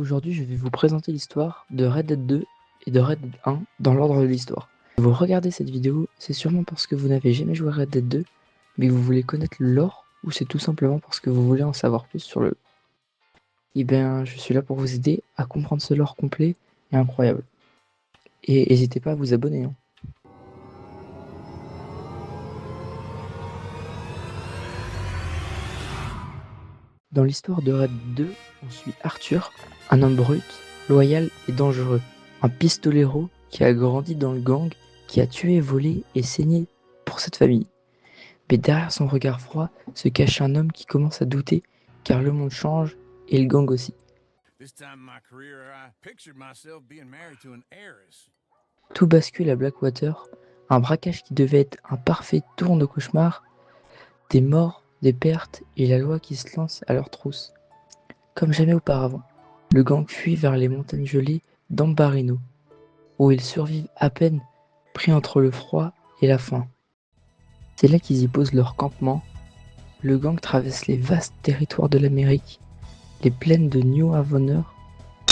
Aujourd'hui, je vais vous présenter l'histoire de Red Dead 2 et de Red Dead 1 dans l'ordre de l'histoire. Si vous regardez cette vidéo, c'est sûrement parce que vous n'avez jamais joué à Red Dead 2, mais que vous voulez connaître le lore, ou c'est tout simplement parce que vous voulez en savoir plus sur le... Eh bien, je suis là pour vous aider à comprendre ce lore complet et incroyable. Et n'hésitez pas à vous abonner. Dans l'histoire de Red Dead 2, on suit Arthur, un homme brut, loyal et dangereux. Un pistolero qui a grandi dans le gang, qui a tué, volé et saigné pour cette famille. Mais derrière son regard froid se cache un homme qui commence à douter, car le monde change et le gang aussi. Tout bascule à Blackwater, un braquage qui devait être un parfait tourne au cauchemar, des morts, des pertes et la loi qui se lance à leur trousse. Comme jamais auparavant, le gang fuit vers les montagnes gelées d'Ambarino, où ils survivent à peine, pris entre le froid et la faim. C'est là qu'ils y posent leur campement. Le gang traverse les vastes territoires de l'Amérique, les plaines de New Havener,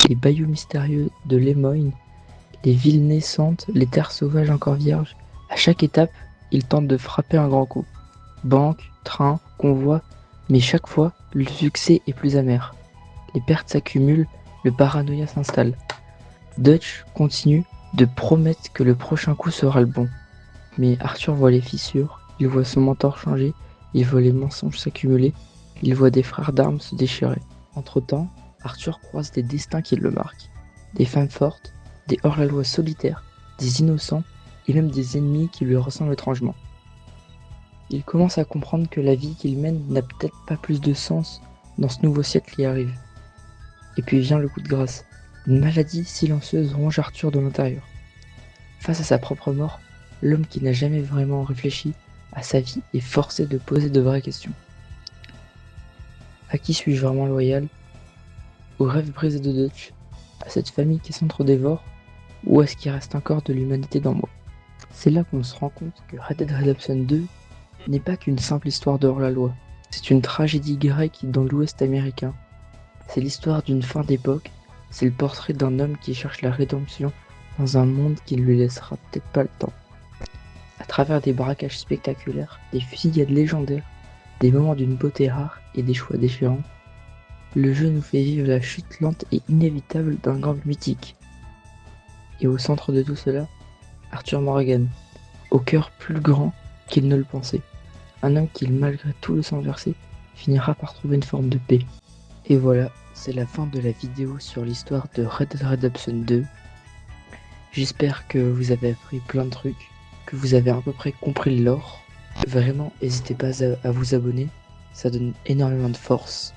les bayous mystérieux de Lemoyne, les villes naissantes, les terres sauvages encore vierges. À chaque étape, ils tentent de frapper un grand coup. Banques, trains, convois, mais chaque fois, le succès est plus amer. Les pertes s'accumulent, le paranoïa s'installe. Dutch continue de promettre que le prochain coup sera le bon. Mais Arthur voit les fissures, il voit son mentor changer, il voit les mensonges s'accumuler, il voit des frères d'armes se déchirer. Entre-temps, Arthur croise des destins qui le marquent. Des femmes fortes, des hors-la-loi solitaires, des innocents et même des ennemis qui lui ressemblent étrangement. Il commence à comprendre que la vie qu'il mène n'a peut-être pas plus de sens dans ce nouveau siècle qui arrive. Et puis vient le coup de grâce. Une maladie silencieuse ronge Arthur de l'intérieur. Face à sa propre mort, l'homme qui n'a jamais vraiment réfléchi à sa vie est forcé de poser de vraies questions. À qui suis-je vraiment loyal? Au rêve brisé de Dutch? À cette famille qui s'entre-dévore? Ou est-ce qu'il reste encore de l'humanité dans moi? C'est là qu'on se rend compte que Red Dead Redemption 2 n'est pas qu'une simple histoire de hors-la-loi. C'est une tragédie grecque dans l'Ouest américain. C'est l'histoire d'une fin d'époque, c'est le portrait d'un homme qui cherche la rédemption dans un monde qui ne lui laissera peut-être pas le temps. À travers des braquages spectaculaires, des fusillades légendaires, des moments d'une beauté rare et des choix différents, le jeu nous fait vivre la chute lente et inévitable d'un gang mythique. Et au centre de tout cela, Arthur Morgan, au cœur plus grand qu'il ne le pensait. Un homme qui, malgré tout le sang versé, finira par trouver une forme de paix. Et voilà, c'est la fin de la vidéo sur l'histoire de Red Dead Redemption 2. J'espère que vous avez appris plein de trucs, que vous avez à peu près compris le lore. Vraiment, n'hésitez pas à vous abonner, ça donne énormément de force.